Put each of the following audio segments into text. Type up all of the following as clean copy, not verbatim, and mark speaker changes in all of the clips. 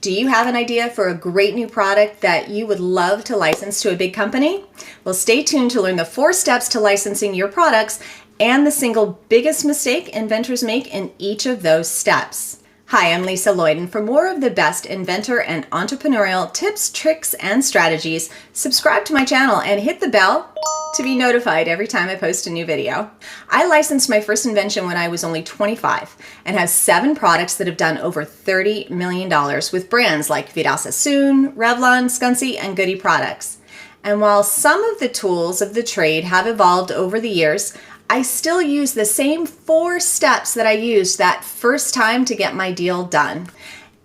Speaker 1: Do you have an idea for a great new product that you would love to license to a big company? Well, stay tuned to learn the 4 steps to licensing your products and the single biggest mistake inventors make in each of those steps. Hi, I'm Lisa Lloyd, and for more of the best inventor and entrepreneurial tips, tricks, and strategies, subscribe to my channel and hit the bell to be notified every time I post a new video. I licensed my first invention when I was only 25 and have 7 products that have done over $30 million with brands like Vidal Sassoon, Revlon, Scunci, and Goody products. And while some of the tools of the trade have evolved over the years, I still use the same 4 steps that I used that first time to get my deal done.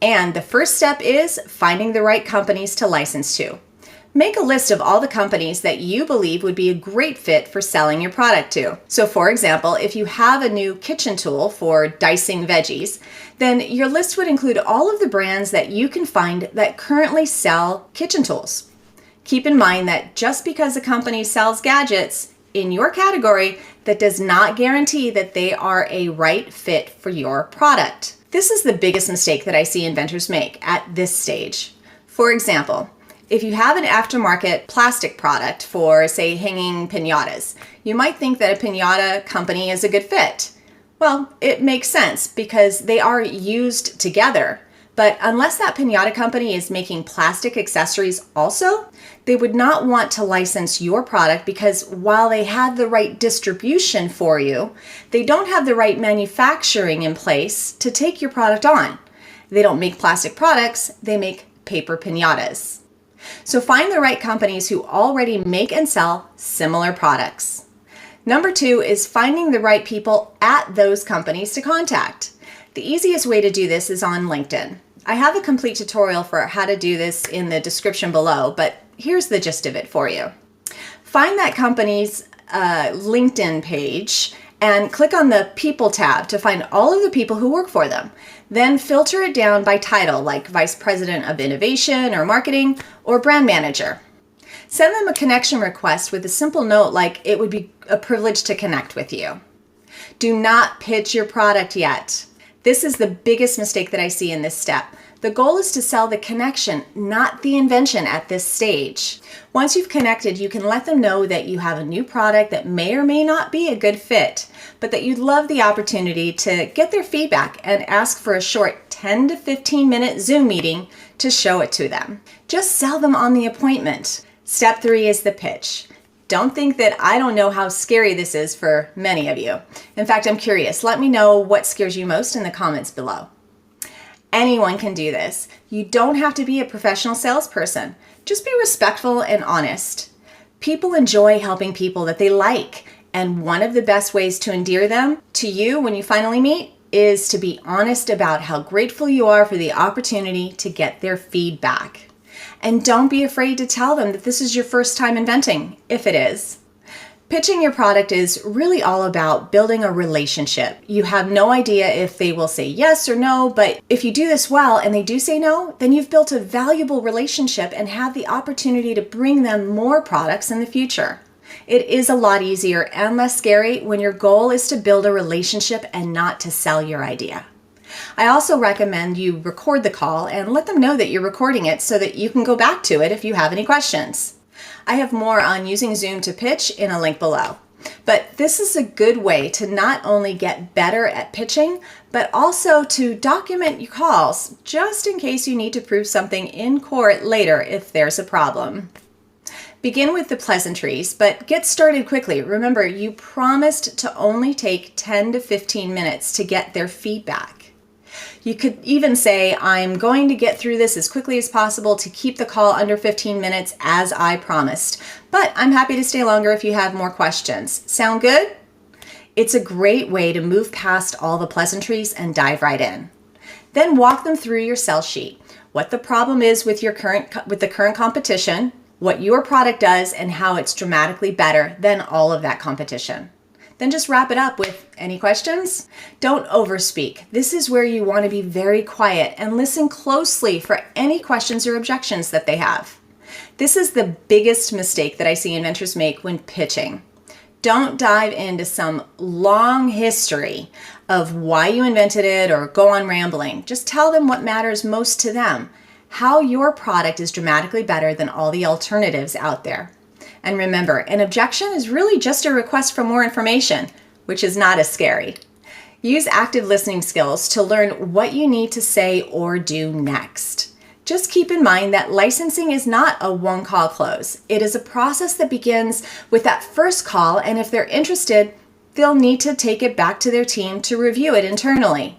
Speaker 1: And the first step is finding the right companies to license to. Make a list of all the companies that you believe would be a great fit for selling your product to. So for example, if you have a new kitchen tool for dicing veggies, then your list would include all of the brands that you can find that currently sell kitchen tools. Keep in mind that just because a company sells gadgets in your category, that does not guarantee that they are a right fit for your product. This is the biggest mistake that I see inventors make at this stage. For example, if you have an aftermarket plastic product for, say, hanging piñatas, you might think that a piñata company is a good fit. Well, it makes sense because they are used together. But unless that piñata company is making plastic accessories also, they would not want to license your product because while they have the right distribution for you, they don't have the right manufacturing in place to take your product on. They don't make plastic products, they make paper piñatas. So find the right companies who already make and sell similar products. Number 2 is finding the right people at those companies to contact. The easiest way to do this is on LinkedIn. I have a complete tutorial for how to do this in the description below, but here's the gist of it for you. Find that company's LinkedIn page and click on the People tab to find all of the people who work for them. Then filter it down by title, like Vice President of Innovation or Marketing or Brand Manager. Send them a connection request with a simple note like it would be a privilege to connect with you. Do not pitch your product yet. This is the biggest mistake that I see in this step. The goal is to sell the connection, not the invention at this stage. Once you've connected, you can let them know that you have a new product that may or may not be a good fit, but that you'd love the opportunity to get their feedback and ask for a short 10 to 15 minute Zoom meeting to show it to them. Just sell them on the appointment. Step 3 is the pitch. Don't think that I don't know how scary this is for many of you. In fact, I'm curious. Let me know what scares you most in the comments below. Anyone can do this. You don't have to be a professional salesperson. Just be respectful and honest. People enjoy helping people that they like, and one of the best ways to endear them to you when you finally meet is to be honest about how grateful you are for the opportunity to get their feedback. And don't be afraid to tell them that this is your first time inventing, if it is. Pitching your product is really all about building a relationship. You have no idea if they will say yes or no, but if you do this well and they do say no, then you've built a valuable relationship and have the opportunity to bring them more products in the future. It is a lot easier and less scary when your goal is to build a relationship and not to sell your idea. I also recommend you record the call and let them know that you're recording it so that you can go back to it if you have any questions. I have more on using Zoom to pitch in a link below. But this is a good way to not only get better at pitching, but also to document your calls just in case you need to prove something in court later if there's a problem. Begin with the pleasantries, but get started quickly. Remember, you promised to only take 10 to 15 minutes to get their feedback. You could even say, I'm going to get through this as quickly as possible to keep the call under 15 minutes as I promised, but I'm happy to stay longer if you have more questions. Sound good? It's a great way to move past all the pleasantries and dive right in. Then walk them through your sell sheet, what the problem is with the current competition, what your product does, and how it's dramatically better than all of that competition. Then just wrap it up with, any questions? Don't overspeak. This is where you want to be very quiet and listen closely for any questions or objections that they have. This is the biggest mistake that I see inventors make when pitching. Don't dive into some long history of why you invented it or go on rambling. Just tell them what matters most to them. how your product is dramatically better than all the alternatives out there. And remember, an objection is really just a request for more information, which is not as scary. Use active listening skills to learn what you need to say or do next. Just keep in mind that licensing is not a one-call close. It is a process that begins with that first call, and if they're interested, they'll need to take it back to their team to review it internally.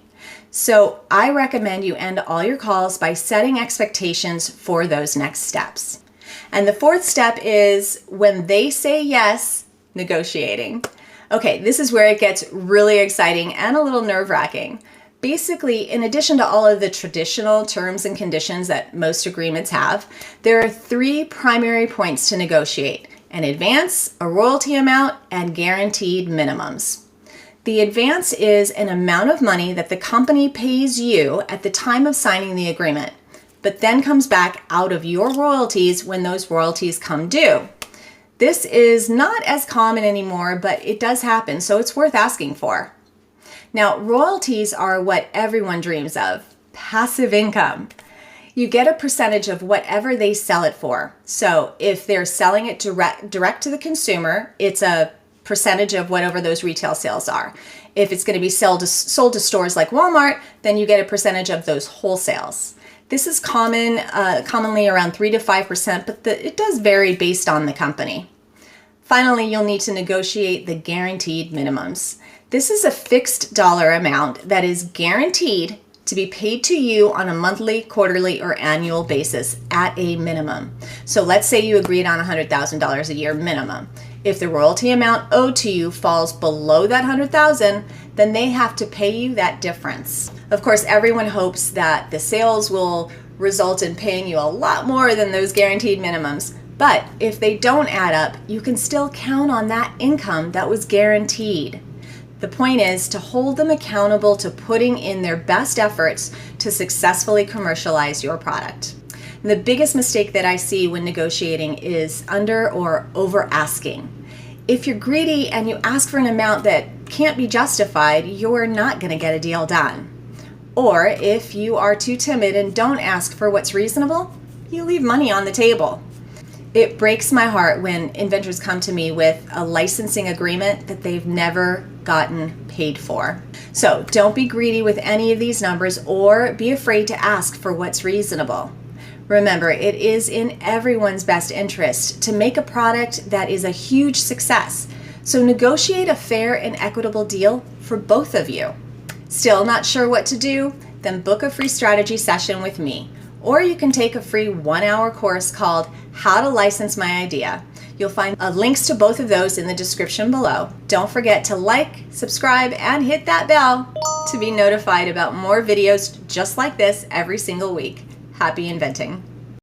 Speaker 1: So I recommend you end all your calls by setting expectations for those next steps. And the fourth step is when they say yes, negotiating. Okay, this is where it gets really exciting and a little nerve-wracking. Basically, in addition to all of the traditional terms and conditions that most agreements have, there are 3 primary points to negotiate: an advance, a royalty amount, and guaranteed minimums. The advance is an amount of money that the company pays you at the time of signing the agreement, but then comes back out of your royalties when those royalties come due. This is not as common anymore, but it does happen, so it's worth asking for. Now, royalties are what everyone dreams of: passive income. You get a percentage of whatever they sell it for. So if they're selling it direct to the consumer, it's a percentage of whatever those retail sales are. If it's going to be sold to stores like Walmart, then you get a percentage of those wholesales. This is commonly around 3 to 5%, but it does vary based on the company. Finally, you'll need to negotiate the guaranteed minimums. This is a fixed dollar amount that is guaranteed to be paid to you on a monthly, quarterly, or annual basis at a minimum. So let's say you agreed on $100,000 a year minimum. If the royalty amount owed to you falls below that $100,000, then they have to pay you that difference. Of course, everyone hopes that the sales will result in paying you a lot more than those guaranteed minimums. But if they don't add up, you can still count on that income that was guaranteed. The point is to hold them accountable to putting in their best efforts to successfully commercialize your product. The biggest mistake that I see when negotiating is under or over asking. If you're greedy and you ask for an amount that can't be justified, you're not going to get a deal done. Or if you are too timid and don't ask for what's reasonable, you leave money on the table. It breaks my heart when inventors come to me with a licensing agreement that they've never gotten paid for. So don't be greedy with any of these numbers or be afraid to ask for what's reasonable. Remember, it is in everyone's best interest to make a product that is a huge success. So negotiate a fair and equitable deal for both of you. Still not sure what to do? Then book a free strategy session with me. Or you can take a free 1-hour course called How to License My Idea. You'll find links to both of those in the description below. Don't forget to like, subscribe, and hit that bell to be notified about more videos just like this every single week. Happy inventing!